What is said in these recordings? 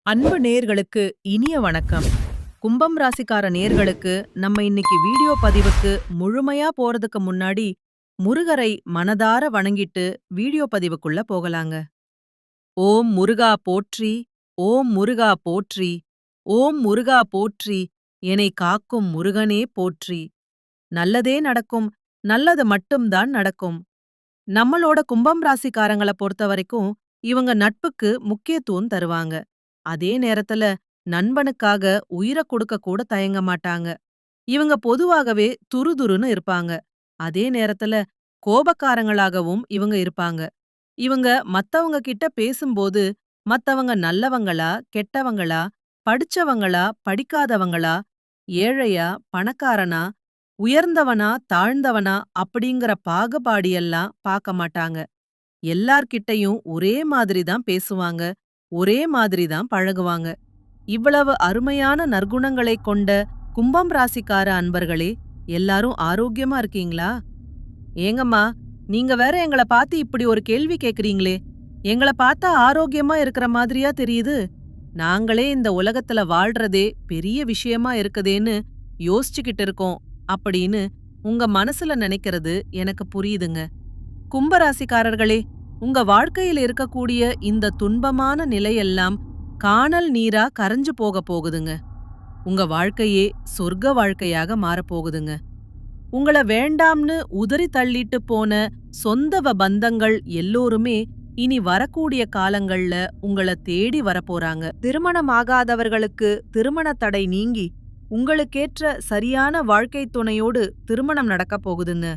அன்பு நேர்களுக்கு இனிய வணக்கம். கும்பம் ராசிக்கார நேர்களுக்கு நம்ம இன்னைக்கு வீடியோ பதிவுக்கு முழுமையா போறதுக்கு முன்னாடி முருகரை மனதார வணங்கிட்டு வீடியோ பதிவுக்குள்ள போகலாங்க. ஓம் முருகா போற்றி, ஓம் முருகா போற்றி, ஓம் முருகா போற்றி, என்னை காக்கும் முருகனே போற்றி. நல்லதே நடக்கும், நல்லது மட்டும்தான் நடக்கும். நம்மளோட கும்பம் ராசிக்காரங்கள பொறுத்தவரைக்கும் இவங்க நட்புக்கு முக்கியத்துவம் தருவாங்க. அதே நேரத்துல நண்பனுக்காக உயிர கொடுக்க கூட தயங்க மாட்டாங்க. இவங்க பொதுவாகவே துருதுருன்னு இருப்பாங்க. அதே நேரத்துல கோபக்காரங்களாகவும் இவங்க இருப்பாங்க. இவங்க மத்தவங்க கிட்ட பேசும்போது மத்தவங்க நல்லவங்களா, கெட்டவங்களா, படிச்சவங்களா, படிக்காதவங்களா, ஏழையா, பணக்காரனா, உயர்ந்தவனா, தாழ்ந்தவனா அப்படிங்கிற பாகுபாடியெல்லாம் பார்க்க மாட்டாங்க. எல்லார்கிட்டயும் ஒரே மாதிரி தான் பேசுவாங்க. ஒரே மாதிரி தான் பழகுவாங்க. இவ்வளவு அருமையான நற்குணங்களைக் கொண்ட கும்பம் ராசிக்கார அன்பர்களே, எல்லாரும் ஆரோக்கியமா இருக்கீங்களா? ஏங்கம்மா, நீங்க வேற எங்கள பார்த்து இப்படி ஒரு கேள்வி கேக்குறீங்களே, எங்கள பார்த்தா ஆரோக்கியமா இருக்கிற மாதிரியா தெரியுது? நாங்களே இந்த உலகத்துல வாழ்றதே பெரிய விஷயமா இருக்குதேன்னு யோசிச்சுக்கிட்டு இருக்கோம் அப்படின்னு உங்க மனசுல நினைக்கிறது எனக்கு புரியுதுங்க. கும்பராசிக்காரர்களே, உங்க வாழ்க்கையில இருக்கக்கூடிய இந்த துன்பமான நிலையெல்லாம் கானல் நீரா கரைஞ்சு போக போகுதுங்க. உங்க வாழ்க்கையே சொர்க்க வாழ்க்கையாக மாறப்போகுதுங்க. உங்கள வேண்டாம்னு உதறி தள்ளிட்டு போன சொந்தவ பந்தங்கள் எல்லோருமே இனி வரக்கூடிய காலங்கள்ல உங்கள தேடி வரப்போறாங்க. திருமணமாகாதவர்களுக்கு திருமண தடை நீங்கி உங்களுக்கேற்ற சரியான வாழ்க்கை துணையோடு திருமணம் நடக்கப் போகுதுங்க.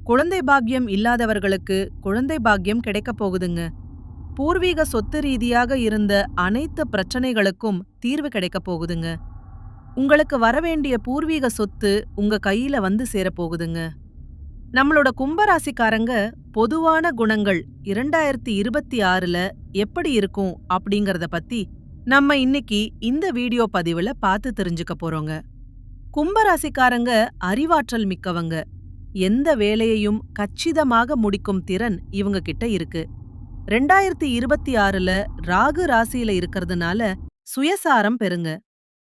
குழந்தை பாக்கியம் இல்லாதவர்களுக்கு குழந்தை பாக்கியம் கிடைக்கப் போகுதுங்க. பூர்வீக சொத்து ரீதியாக இருந்த அனைத்து பிரச்சனைகளுக்கும் தீர்வு கிடைக்கப் போகுதுங்க. உங்களுக்கு வரவேண்டிய பூர்வீக சொத்து உங்க கையில வந்து சேரப்போகுதுங்க. நம்மளோட கும்பராசிக்காரங்க பொதுவான குணங்கள் 2026ல எப்படி இருக்கும் அப்படிங்கறத பத்தி நம்ம இன்னைக்கு இந்த வீடியோ பதிவுல பார்த்து தெரிஞ்சுக்க போறோங்க. கும்பராசிக்காரங்க அறிவாற்றல் மிக்கவங்க. எந்த வேலையையும் கச்சிதமாக முடிக்கும் திறன் இவங்க கிட்ட இருக்கு. 2026ல ராகு ராசியில இருக்கறதுனால சுயசாரம் பெறுங்க.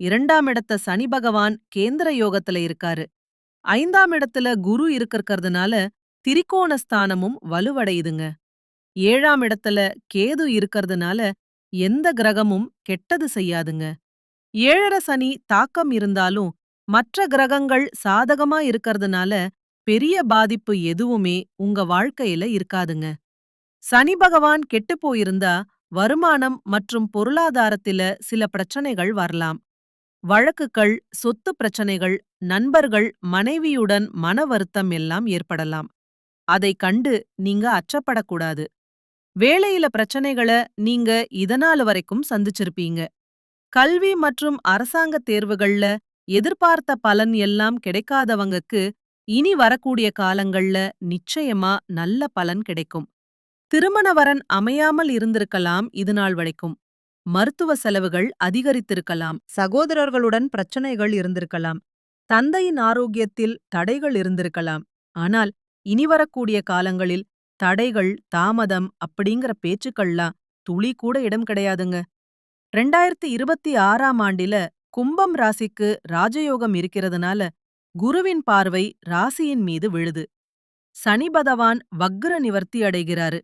2ஆம் இடத்த சனி பகவான் கேந்திர யோகத்துல இருக்காரு. 5ஆம் இடத்துல குரு இருக்கறதுனால திரிகோண ஸ்தானமும் வலுவடையுதுங்க. 7ஆம் இடத்துல கேது இருக்கறதுனால எந்த கிரகமும் கெட்டது செய்யாதுங்க. 7.5 சனி தாக்கம் இருந்தாலும் மற்ற கிரகங்கள் சாதகமா இருக்கறதுனால பெரிய பாதிப்பு எதுவுமே உங்க வாழ்க்கையில இருக்காதுங்க. சனி பகவான் கெட்டுப் போயிருந்தா வருமானம் மற்றும் பொருளாதாரத்தில சில பிரச்சனைகள் வரலாம். வழக்குகள், சொத்து பிரச்சனைகள், நண்பர்கள், மனைவியுடன் மன வருத்தம் எல்லாம் ஏற்படலாம். அதை கண்டு நீங்க அச்சப்படக்கூடாது. வேலையில பிரச்சனைகள நீங்க இதனால வரைக்கும் சந்திச்சிருப்பீங்க. கல்வி மற்றும் அரசாங்க தேர்வுகள்ல எதிர்பார்த்த பலன் எல்லாம் கிடைக்காதவங்கக்கு இனி வரக்கூடிய காலங்கள்ல நிச்சயமா நல்ல பலன் கிடைக்கும். திருமண வரன் அமையாமல் இருந்திருக்கலாம் இது நாள் வரைக்கும். மருத்துவ செலவுகள் அதிகரித்திருக்கலாம். சகோதரர்களுடன் பிரச்சனைகள் இருந்திருக்கலாம். தந்தையின் ஆரோக்கியத்தில் தடைகள் இருந்திருக்கலாம். ஆனால் இனி வரக்கூடிய காலங்களில் தடைகள், தாமதம் அப்படிங்கிற பேச்சுக்கள்லாம் துளி கூட இடம் கிடையாதுங்க. 2026ஆம் ஆண்டில கும்பம் ராசிக்கு ராஜயோகம் இருக்கிறதுனால குருவின் பார்வை ராசியின் மீது விழுது. சனி பகவான் வக்ர நிவர்த்தி அடைகிறாரு.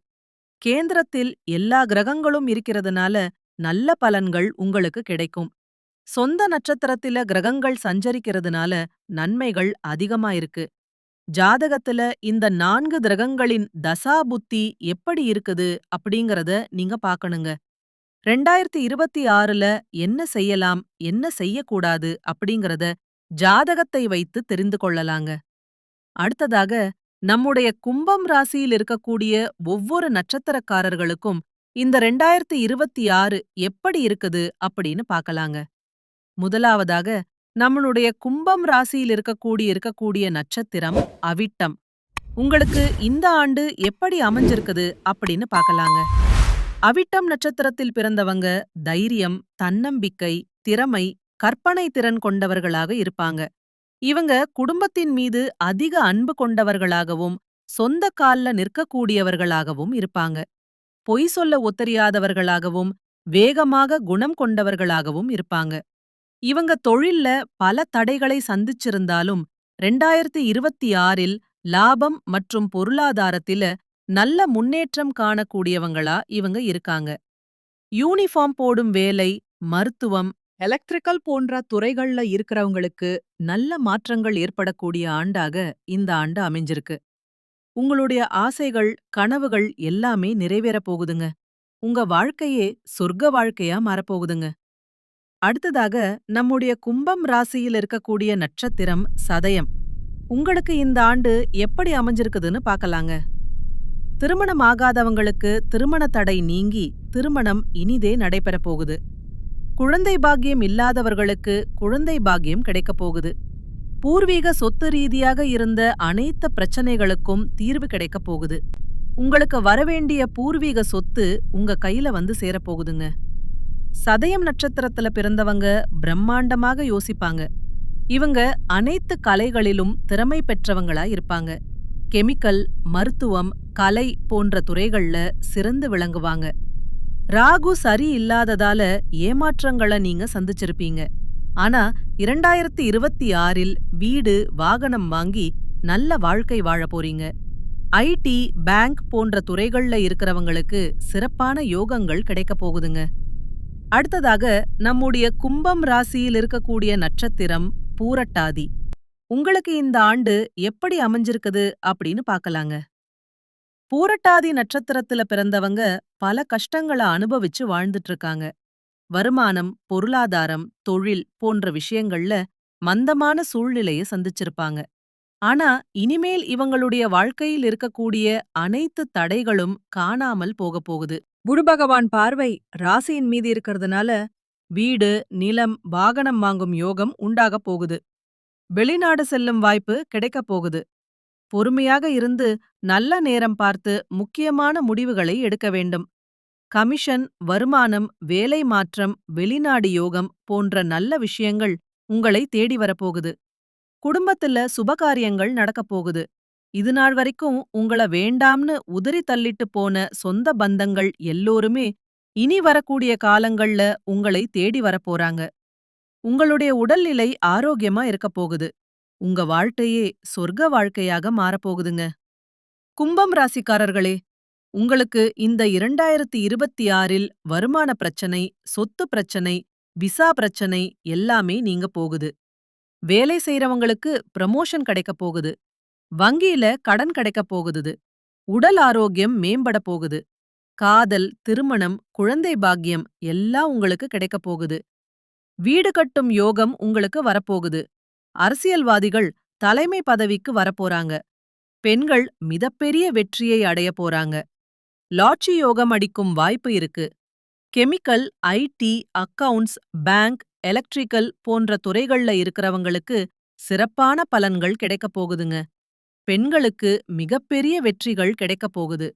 கேந்திரத்தில் எல்லா கிரகங்களும் இருக்கிறதுனால நல்ல பலன்கள் உங்களுக்கு கிடைக்கும். சொந்த நட்சத்திரத்தில கிரகங்கள் சஞ்சரிக்கிறதுனால நன்மைகள் அதிகமா இருக்கு. ஜாதகத்துல இந்த 4 கிரகங்களின் தசா புத்தி எப்படி இருக்குது அப்படிங்கறத நீங்க பார்க்கணுங்க. 2026ல என்ன செய்யலாம், என்ன செய்யக்கூடாது அப்படிங்கறத ஜாதகத்தை வைத்து தெரிந்து கொள்ளலாங்க. அடுத்ததாக நம்முடைய கும்பம் ராசியில் இருக்கக்கூடிய ஒவ்வொரு நட்சத்திரக்காரர்களுக்கும் இந்த 2026 எப்படி இருக்குது அப்படின்னு பார்க்கலாங்க. முதலாவதாக நம்மளுடைய கும்பம் ராசியில் இருக்கக்கூடிய நட்சத்திரம் அவிட்டம். உங்களுக்கு இந்த ஆண்டு எப்படி அமைஞ்சிருக்குது அப்படின்னு பார்க்கலாங்க. அவிட்டம் நட்சத்திரத்தில் பிறந்தவங்க தைரியம், தன்னம்பிக்கை, திறமை, கற்பனை திறன் கொண்டவர்களாக இருப்பாங்க. இவங்க குடும்பத்தின் மீது அதிக அன்பு கொண்டவர்களாகவும் சொந்த கால்ல நிற்கக்கூடியவர்களாகவும் இருப்பாங்க. பொய் சொல்ல ஒத்தரியாதவர்களாகவும் வேகமாக குணம் கொண்டவர்களாகவும் இருப்பாங்க. இவங்க தொழில்ல பல தடைகளை சந்திச்சிருந்தாலும் 2026இல் லாபம் மற்றும் பொருளாதாரத்தில நல்ல முன்னேற்றம் காணக்கூடியவங்களா இவங்க இருக்காங்க. யூனிஃபார்ம் போடும் வேலை, மருத்துவம், எலக்ட்ரிக்கல் போன்ற துறைகள்ல இருக்கிறவங்களுக்கு நல்ல மாற்றங்கள் ஏற்படக்கூடிய ஆண்டாக இந்த ஆண்டு அமைஞ்சிருக்கு. உங்களுடைய ஆசைகள், கனவுகள் எல்லாமே நிறைவேறப் போகுதுங்க. உங்க வாழ்க்கையே சொர்க்க வாழ்க்கையா மாறப்போகுதுங்க. அடுத்ததாக நம்முடைய கும்பம் ராசியில் இருக்கக்கூடிய நட்சத்திரம் சதயம். உங்களுக்கு இந்த ஆண்டு எப்படி அமைஞ்சிருக்குதுன்னு பார்க்கலாங்க. திருமணம் ஆகாதவங்களுக்கு திருமண தடை நீங்கி திருமணம் இனிதே நடைபெறப் போகுது. குழந்தை பாக்கியம் இல்லாதவர்களுக்கு குழந்தை பாக்கியம் கிடைக்கப் போகுது. பூர்வீக சொத்து ரீதியாக இருந்த அனைத்து பிரச்சனைகளுக்கும் தீர்வு கிடைக்கப் போகுது. உங்களுக்கு வரவேண்டிய பூர்வீக சொத்து உங்க கையில வந்து சேரப்போகுதுங்க. சதயம் நட்சத்திரத்துல பிறந்தவங்க பிரம்மாண்டமாக யோசிப்பாங்க. இவங்க அனைத்து கலைகளிலும் திறமை பெற்றவங்களா இருப்பாங்க. கெமிக்கல், மருத்துவம், கலை போன்ற துறைகள்ல சிறந்து விளங்குவாங்க. ராகு சரி இல்லாததால ஏமாற்றங்களை நீங்க சந்திச்சிருப்பீங்க. ஆனா 2026இல் வீடு, வாகனம் வாங்கி நல்ல வாழ்க்கை வாழப் போறீங்க. ஐடி, பேங்க் போன்ற துறைகள்ல இருக்கிறவங்களுக்கு சிறப்பான யோகங்கள் கிடைக்கப் போகுதுங்க. அடுத்ததாக நம்முடைய கும்பம் ராசியில் இருக்கக்கூடிய நட்சத்திரம் பூரட்டாதி. உங்களுக்கு இந்த ஆண்டு எப்படி அமைஞ்சிருக்குது அப்படின்னு பார்க்கலாங்க. பூரட்டாதி நட்சத்திரத்துல பிறந்தவங்க பல கஷ்டங்களை அனுபவிச்சு வாழ்ந்துட்டு இருக்காங்க. வருமானம், பொருளாதாரம், தொழில் போன்ற விஷயங்கள்ல மந்தமான சூழ்நிலையை சந்திச்சிருப்பாங்க. ஆனா இனிமேல் இவங்களுடைய வாழ்க்கையில் இருக்கக்கூடிய அனைத்து தடைகளும் காணாமல் போகப் போகுது. குரு பகவான் பார்வை ராசியின் மீது இருக்கிறதுனால வீடு, நிலம், வாகனம் வாங்கும் யோகம் உண்டாகப் போகுது. வெளிநாடு செல்லும் வாய்ப்பு கிடைக்கப் போகுது. பொறுமையாக இருந்து நல்ல நேரம் பார்த்து முக்கியமான முடிவுகளை எடுக்க வேண்டும். கமிஷன், வருமானம், வேலை மாற்றம், வெளிநாடு யோகம் போன்ற நல்ல விஷயங்கள் உங்களை தேடி வரப்போகுது. குடும்பத்துல சுபகாரியங்கள் நடக்கப் போகுது. இதுநாள் வரைக்கும் உங்கள வேண்டாம்னு உதறி தள்ளிட்டு போன சொந்த பந்தங்கள் எல்லோருமே இனி வரக்கூடிய காலங்கள்ல உங்களை தேடி வரப்போறாங்க. உங்களுடைய உடல்நிலை ஆரோக்கியமா இருக்கப் போகுது. உங்க வாழ்க்கையே சொர்க்க வாழ்க்கையாக மாறப்போகுதுங்க. கும்பம் ராசிக்காரர்களே, உங்களுக்கு இந்த 2026இல் வருமான பிரச்சனை, சொத்து பிரச்சனை, விசா பிரச்சனை எல்லாமே நீங்க போகுது. வேலை செய்றவங்களுக்கு ப்ரமோஷன் கிடைக்கப் போகுது. வங்கியில கடன் கிடைக்கப் போகுது. உடல் ஆரோக்கியம் மேம்பட போகுது. காதல், திருமணம், குழந்தை பாக்கியம் எல்லாம் உங்களுக்கு கிடைக்கப் போகுது. வீடு கட்டும் யோகம் உங்களுக்கு வரப்போகுது. அரசியல்வாதிகள் தலைமை பதவிக்கு வரப்போறாங்க. பெண்கள் மிகப்பெரிய வெற்றியை அடைய போறாங்க. லாட்ரி யோகம் அடிக்கும் வாய்ப்பு இருக்கு. Chemical, IT, accounts, bank, electrical போன்ற துறைகள்ல இருக்கிறவங்களுக்கு சிறப்பான பலன்கள் கிடைக்கப் போகுதுங்க. பெண்களுக்கு மிகப்பெரிய வெற்றிகள் கிடைக்கப் போகுது.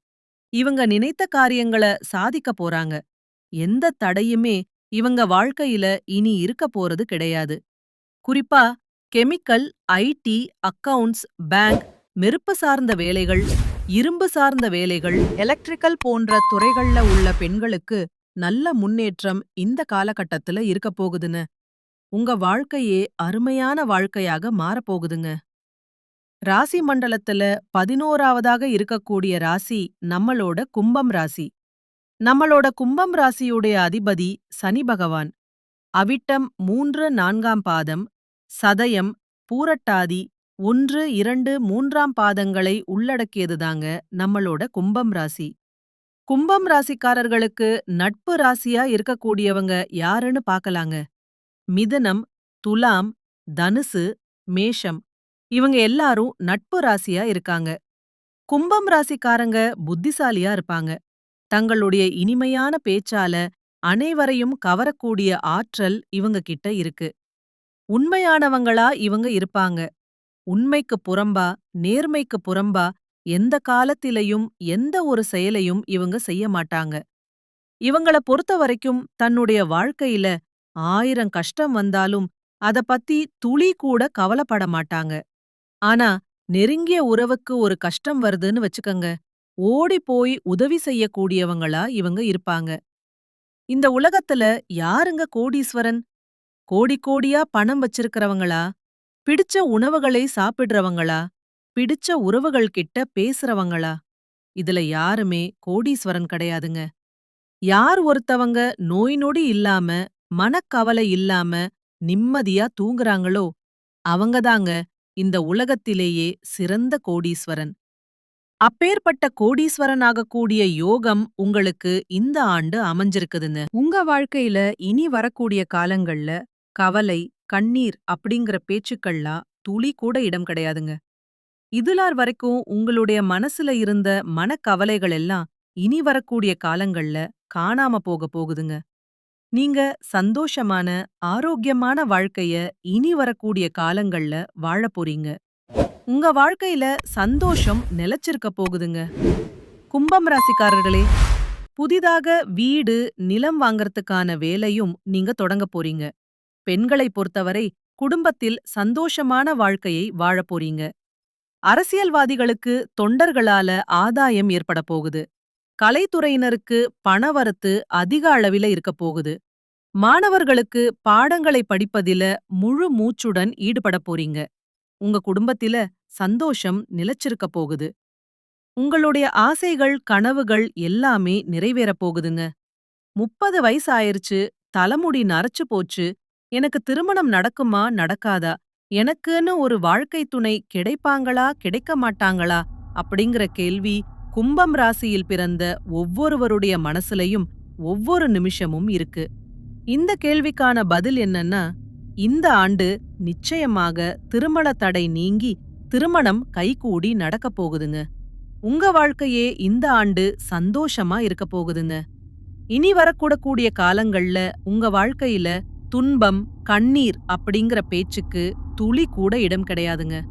இவங்க நினைத்த காரியங்கள சாதிக்க போறாங்க. எந்த தடையுமே இவங்க வாழ்க்கையில இனி இருக்க போறது கிடையாது. குறிப்பா கெமிக்கல், ஐடி, அக்கவுண்ட்ஸ், பேங்க், நெருப்பு சார்ந்த வேலைகள், இரும்பு சார்ந்த வேலைகள், எலக்ட்ரிக்கல் போன்ற துறைகள்ல உள்ள பெண்களுக்கு நல்ல முன்னேற்றம் இந்த காலகட்டத்துல இருக்கப் போகுதுன்னு. உங்க வாழ்க்கையே அருமையான வாழ்க்கையாக மாறப்போகுதுங்க. ராசி மண்டலத்துல 11வதாக இருக்கக்கூடிய ராசி நம்மளோட கும்பம் ராசி. நம்மளோட கும்பம் ராசியுடைய அதிபதி சனி பகவான். அவிட்டம் 3, 4ஆம் பாதம், சதயம், பூரட்டாதி 1, 2, 3ஆம் பாதங்களை உள்ளடக்கியதுதாங்க நம்மளோட கும்பம் ராசி. கும்பம் ராசிக்காரர்களுக்கு நட்பு ராசியா இருக்கக்கூடியவங்க யாருன்னு பார்க்கலாங்க. மிதுனம், துலாம், தனுசு, மேஷம் இவங்க எல்லாரும் நட்பு ராசியா இருக்காங்க. கும்பம் ராசிக்காரங்க புத்திசாலியா இருப்பாங்க. தங்களுடைய இனிமையான பேச்சால அனைவரையும் கவரக்கூடிய ஆற்றல் இவங்க கிட்ட இருக்கு. உண்மையானவங்களா இவங்க இருப்பாங்க. உண்மைக்கு புறம்பா, நேர்மைக்கு புறம்பா எந்த காலத்திலையும் எந்த ஒரு செயலையும் இவங்க செய்ய மாட்டாங்க. இவங்கள பொறுத்த வரைக்கும் தன்னுடைய வாழ்க்கையில 1000 கஷ்டம் வந்தாலும் அத பத்தி துளி கூட கவலைப்பட மாட்டாங்க. ஆனா நெருங்கிய உறவுக்கு ஒரு கஷ்டம் வருதுன்னு வச்சுக்கங்க, ஓடி போய் உதவி செய்யக்கூடியவங்களா இவங்க இருப்பாங்க. இந்த உலகத்துல யாருங்க கோடீஸ்வரன்? கோடி கோடியா பணம் வச்சிருக்கிறவங்களா? பிடிச்ச உணவுகளை சாப்பிடுறவங்களா? பிடிச்ச உறவுகள் கிட்ட பேசுறவங்களா? இதுல யாருமே கோடீஸ்வரன் கிடையாதுங்க. யார் ஒருத்தவங்க நோய் நொடி இல்லாம, மனக்கவலை இல்லாம, நிம்மதியா தூங்குறாங்களோ, அவங்கதாங்க இந்த உலகத்திலேயே சிறந்த கோடீஸ்வரன். அப்பேற்பட்ட கோடீஸ்வரன் ஆகக்கூடிய யோகம் உங்களுக்கு இந்த ஆண்டு அமைஞ்சிருக்குதுங்க. உங்க வாழ்க்கையில இனி வரக்கூடிய காலங்கள்ல கவலை, கண்ணீர் அப்படிங்கிற பேச்சுக்கள்லாம் துளி கூட இடம் கிடையாதுங்க. இதுலார் வரைக்கும் உங்களுடைய மனசுல இருந்த மனக்கவலைகள் எல்லாம் இனி வரக்கூடிய காலங்கள்ல காணாம போகுதுங்க. நீங்க சந்தோஷமான, ஆரோக்கியமான வாழ்க்கைய இனி வரக்கூடிய காலங்கள்ல வாழப் போறீங்க. உங்க வாழ்க்கையில சந்தோஷம் நிலைச்சிருக்க போகுதுங்க. கும்பம் ராசிக்காரர்களே, புதிதாக வீடு, நிலம் வாங்கறதுக்கான வேலையும் நீங்க தொடங்கப் போறீங்க. பெண்களை பொறுத்தவரை குடும்பத்தில் சந்தோஷமான வாழ்க்கையை வாழப் போறீங்க. அரசியல்வாதிகளுக்கு தொண்டர்களால ஆதாயம் ஏற்பட போகுது. கலைத்துறையினருக்கு பணவரத்து அதிக அளவில இருக்க போகுது. மாணவர்களுக்கு பாடங்களை படிப்பதில முழு மூச்சுடன் ஈடுபட போறீங்க. உங்க குடும்பத்தில சந்தோஷம் நிலைச்சிருக்க போகுது. உங்களுடைய ஆசைகள், கனவுகள் எல்லாமே நிறைவேறப் போகுதுங்க. 30 வயசு ஆயிருச்சு, தலைமுடி நரைச்சு போச்சு, எனக்கு திருமணம் நடக்குமா, நடக்காதா? எனக்குன்னு ஒரு வாழ்க்கை துணை கிடைப்பாங்களா, கிடைக்க மாட்டாங்களா? அப்படிங்கிற கேள்வி கும்பம் ராசியில் பிறந்த ஒவ்வொருவருடைய மனசுலயும் ஒவ்வொரு நிமிஷமும் இருக்கு. இந்த கேள்விக்கான பதில் என்னன்னா, இந்த ஆண்டு நிச்சயமாக திருமண தடை நீங்கி திருமணம் கைகூடி நடக்கப் போகுதுங்க. உங்க வாழ்க்கையே இந்த ஆண்டு சந்தோஷமா இருக்க போகுதுங்க. இனி வரக்கூடக்கூடிய காலங்கள்ல உங்க வாழ்க்கையில துன்பம், கண்ணீர் அப்படிங்கிற பேச்சுக்கு துளி கூட இடம் கிடையாதுங்க.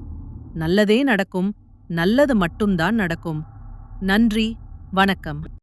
நல்லதே நடக்கும். நல்லது மட்டும்தான் நடக்கும். நன்றி. வணக்கம்.